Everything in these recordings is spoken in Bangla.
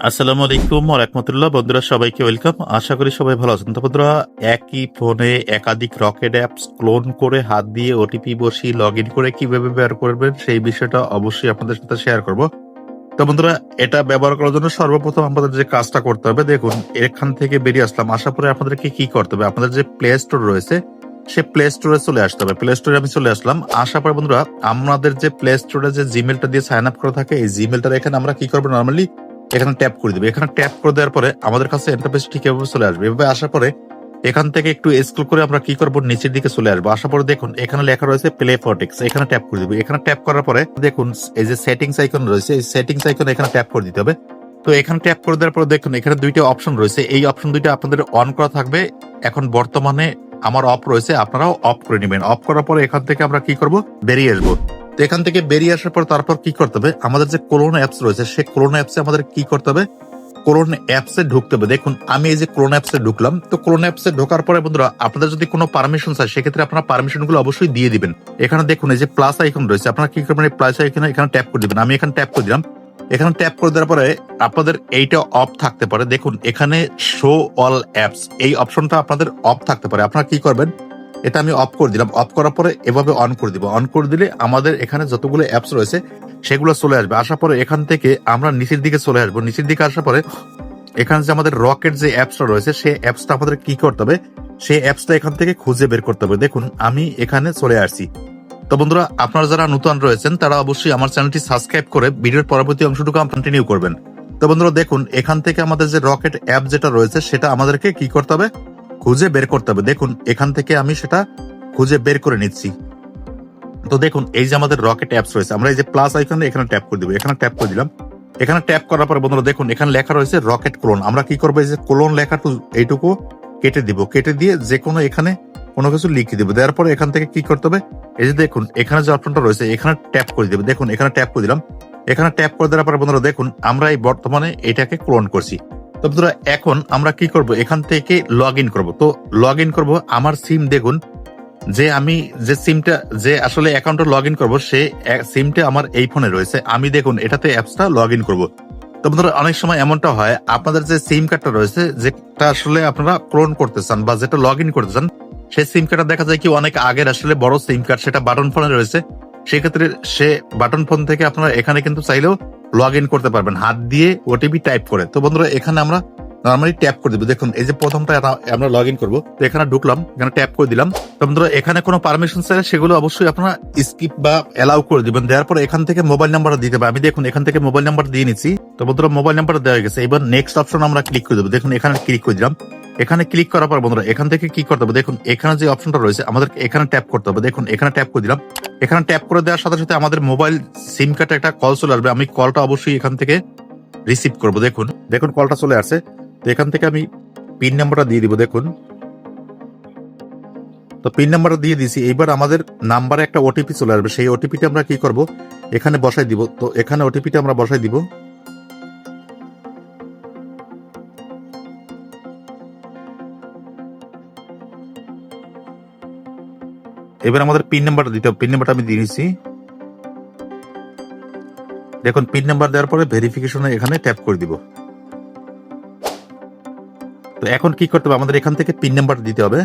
আসসালামু আলাইকুম ওয়া রাহমাতুল্লাহ। বন্ধুরা সবাইকে ওয়েলকাম। আশা করি সবাই ভালো আছেন। তো বন্ধুরা, একই ফোনে একাধিক রকেট অ্যাপস ক্লোন করে হাত দিয়ে ওটিপি বসিয়ে লগইন করে কিভাবে ব্যবহার করবেন সেই বিষয়টা অবশ্যই আপনাদের সাথে শেয়ার করব। তো বন্ধুরা, এটা ব্যবহার করার জন্য সর্বপ্রথম আমাদের যে কাজটা করতে হবে, দেখুন এখান থেকে বেরিয়ে আসলাম। আসার পরে আপনাদেরকে কি করতে হবে, আপনাদের যে প্লে স্টোর রয়েছে সে প্লে স্টোরে চলে আসতে হবে। প্লে স্টোরে আমি চলে আসলাম। আসার পরে বন্ধুরা, আমাদের যে প্লে স্টোরে যে জিমেলটা দিয়ে সাইন আপ করা থাকে, এই জিমেলটা এখানে আমরা কি করবো, নর্মালি এখানে ট্যাপ করে দিবে। এখানে ট্যাপ করে দেওয়ার পরে আমাদের কাছে ইন্টারফেস ঠিক এভাবে চলে আসবে। এভাবে আসার পরে এখান থেকে একটু স্ক্রল করে আমরা কি করবো, নিচের দিকে চলে আসবো। আসার পরে দেখুন এখানে লেখা রয়েছে প্লে ফরটেক্স, এখানে ট্যাপ করে দিবে। এখানে ট্যাপ করার পরে দেখুন এই যে সেটিংস আইকন রয়েছে, এই সেটিংস আইকন এখানে ট্যাপ করে দিতে হবে। তো এখানে ট্যাপ করে দেওয়ার পরে দেখুন এখানে দুইটা অপশন রয়েছে, এই অপশন দুইটা আপনাদের অন করা থাকবে। এখন বর্তমানে আমার অফ রয়েছে, আপনারাও অফ করে নেবেন। অফ করার পরে এখান থেকে আমরা কি করব, বেরিয়ে আসবো। তো এখান থেকে বেরিয়ে আসার পর তারপর কি করতে হবে, আমাদের যে ক্লোন অ্যাপস রয়েছে সেই ক্লোন অ্যাপসে আমাদের কি করতে হবে, ক্লোন অ্যাপসে ঢুকতে হবে। দেখুন আমি এই যে ক্লোন অ্যাপসে ঢুকলাম। তো ক্লোন অ্যাপসে ঢোকার পরে বন্ধুরা, আপনাদের যদি কোনো পারমিশন চাই সেক্ষেত্রে আপনারা পারমিশন গুলো অবশ্যই দিয়ে দিবেন। এখানে দেখুন এই যে প্লাস আইকন রয়েছে, আপনারা কি করবেন, এই প্লাস আইকনে এখানে ট্যাপ করে দিবেন। আমি এখানে ট্যাপ করে দিলাম। এখানে ট্যাপ করে দেওয়ার পরে আপনাদের এইটা অফ থাকতে পারে। দেখুন এখানে শো অল অ্যাপস এই অপশনটা আপনাদের অফ থাকতে পারে। আপনারা কি করবেন, এটা আমি অফ করে দিলাম। অফ করার পরে এভাবে অন করে দিব। অন করে দিলে আমাদের এখানে যতগুলো অ্যাপস রয়েছে সেগুলো চলে আসবে। আসার পরে এখান থেকে আমরা নিচের দিকে চলে আসবো। নিচের দিকে আসার পরে এখানে যে আমাদের রকেট যে অ্যাপসটা রয়েছে সেই অ্যাপসটা আমাদের কি করতে হবে, সেই অ্যাপসটা এখান থেকে খুঁজে বের করতে হবে। দেখুন আমি এখানে চলে আসছি। তো বন্ধুরা, আপনারা যারা নতুন রয়েছেন তারা অবশ্যই আমার চ্যানেলটি সাবস্ক্রাইব করে ভিডিওর পরবর্তী অংশটুকু কন্টিনিউ করবেন। তো বন্ধুরা দেখুন এখান থেকে আমাদের যে রকেট অ্যাপ যেটা রয়েছে সেটা আমাদেরকে কি করতে হবে, খুঁজে বের করতে হবে। দেখুন এখান থেকে আমি সেটা খুঁজে বের করে নিচ্ছি। তো দেখুন এই যে আমাদের রকেট অ্যাপস রয়েছে, আমরা এই যে প্লাস আইকনে এখানে ট্যাপ করে দিব। এখানে ট্যাপ করে দিলাম। এখানে ট্যাপ করার পরে বন্ধুরা দেখুন এখানে লেখা রয়েছে রকেট ক্লোন। আমরা কি করবো, এই যে ক্লোন লেখাটু এইটুকু কেটে দিব। কেটে দিয়ে যে কোনো এখানে কোনো কিছু লিখে দিব। দেওয়ার পরে এখান থেকে কি করতে হবে, এই যে দেখুন এখানে যে অপশনটা রয়েছে এখানে ট্যাপ করে দেবে। দেখুন এখানে ট্যাপ করে দিলাম। এখানে ট্যাপ করে দেওয়ার পরে বন্ধুরা দেখুন আমরা এই বর্তমানে এটাকে ক্লোন করছি। তো বন্ধুরা এখন আমরা কি করব, এখান থেকে লগ ইন করবো। তো লগ ইন করবো আমার সিম। দেখুন যে আমি যে সিমটা যে আসলে অ্যাকাউন্টে লগ ইন করবো সে সিমটা আমার এই ফোনে রয়েছে। আমি দেখুন এটাতে অ্যাপসটা লগ ইন করবো। তো বন্ধুরা অনেক সময় এমনটা হয়, আপনাদের যে সিম কার্ডটা রয়েছে যেটা আসলে আপনারা ক্লোন করতে চান বা যেটা লগ ইন করতে চান সেই সিম কার্ডটা দেখা যায় কি অনেক আগের আসলে বড় সিম কার্ড, সেটা বাটন ফোনে রয়েছে। সেক্ষেত্রে সে বাটন ফোন থেকে আপনারা এখানে কিন্তু চাইলেও লগ ইন করতে পারবেন হাত দিয়ে ওটিপি টাইপ করে। তো বন্ধুরা এখানে আমরা নর্মালি ট্যাপ করে দিব। দেখুন এই যে প্রথমটা আমরা লগ ইন করবো। তো এখানে ঢুকলাম, এখানে ট্যাপ করে দিলাম। তো বন্ধুরা এখানে কোনো পারমিশন চাইলে সেগুলো অবশ্যই আপনারা স্কিপ বা অ্যালাউ করে দিবেন। দেওয়ার পরে এখান থেকে মোবাইল নাম্বার দিতে হবে। আমি দেখুন এখান থেকে মোবাইল নাম্বার দিয়ে নিচ্ছি। তো বন্ধুরা মোবাইল নাম্বার দেওয়া হয়ে গেছে। এবার নেক্সট অপশন আমরা ক্লিক করে দেবো। দেখুন এখানে ক্লিক করে দিলাম। এখানে ক্লিক করার পর বন্ধুরা এখান থেকে কি করতে হবে, দেখুন এখানে যে অপশনটা রয়েছে আমাদের এখানে ট্যাপ করতে হবে। দেখুন এখানে ট্যাপ করে দিলাম। এখানে ট্যাপ করে দেওয়ার সাথে সাথে আমাদের মোবাইল সিম কার্ডে একটা কল চলে আসবে। আমি কলটা অবশ্যই এখান থেকে রিসিভ করবো। দেখুন দেখুন কলটা চলে আসছে। তো এখান থেকে আমি পিন নাম্বারটা দিয়ে দিব। দেখুন তো পিন নাম্বারটা দিয়ে দিয়েছি। এইবার আমাদের নাম্বারে একটা ওটিপি চলে আসবে। সেই ওটিপিটা আমরা কি করব, এখানে বসাই দিব। তো এখানে ওটিপিটা আমরা বসাই দিব। এবার আমাদের পিন নাম্বারটা দিতে হবে। পিন নাম্বারটা আমি দিয়ে দিচ্ছি। দেখুন পিন নাম্বার দেওয়ার পরে ভেরিফিকেশনে এখানে ট্যাপ করে দিব। তো এখন কি করতে হবে, আমাদের এখান থেকে পিন নাম্বারটা দিতে হবে।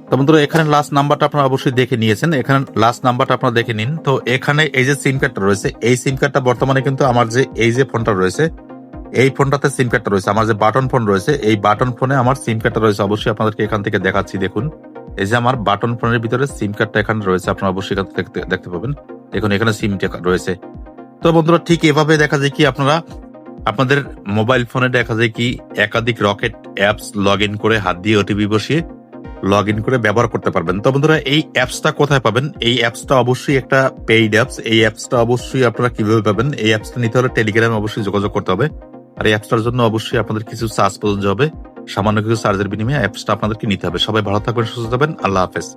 তো বন্ধুরা এখানে লাস্ট নাম্বারটা আপনারা অবশ্যই দেখে নিয়েছেন। এখানে লাস্ট নাম্বারটা আপনারা দেখে নিন। তো এখানে এই যে সিম কার্ডটা রয়েছে এই সিম কার্ডটা বর্তমানে কিন্তু আমার যে এই যে ফোনটা রয়েছে এই ফোনটাতে সিম কার্ডটা রয়েছে। আমার যে বাটন ফোন রয়েছে এই বাটন ফোনে আমার সিম কার্ডটা রয়েছে। অবশ্যই আপনাদেরকে এখান থেকে দেখাচ্ছি। দেখুন এই যে আমার বাটন ফোনের ভিতরে সিম কার্ডটা এখানে রয়েছে, আপনারা অবশ্যই এখান থেকে দেখতে পাবেন। দেখুন এখানে সিমটা রয়েছে। তো বন্ধুরা ঠিক এভাবে দেখা যায় কি আপনারা আপনাদের মোবাইল ফোনে দেখা যায় কি একাধিক রকেট অ্যাপস লগ ইন করে হাত দিয়ে ওটিপি বসিয়ে লগ ইন করে ব্যবহার করতে পারবেন। তো বন্ধুরা এই অ্যাপসটা কোথায় পাবেন, এই অ্যাপসটা অবশ্যই একটা পেইড অ্যাপস। এই অ্যাপসটা অবশ্যই আপনারা কিভাবে পাবেন, এই অ্যাপসটা নিতে হলে টেলিগ্রামে অবশ্যই যোগাযোগ করতে হবে। আর এই অ্যাপসটার জন্য অবশ্যই আপনাদের কিছু চার্জ প্রযোজ্য হবে। সামান্য কিছু চার্জের বিনিময়ে অ্যাপসটা আপনাদেরকে নিতে হবে। সবাই ভালো থাকবেন, সুস্থ থাকবেন। আল্লাহ হাফেজ।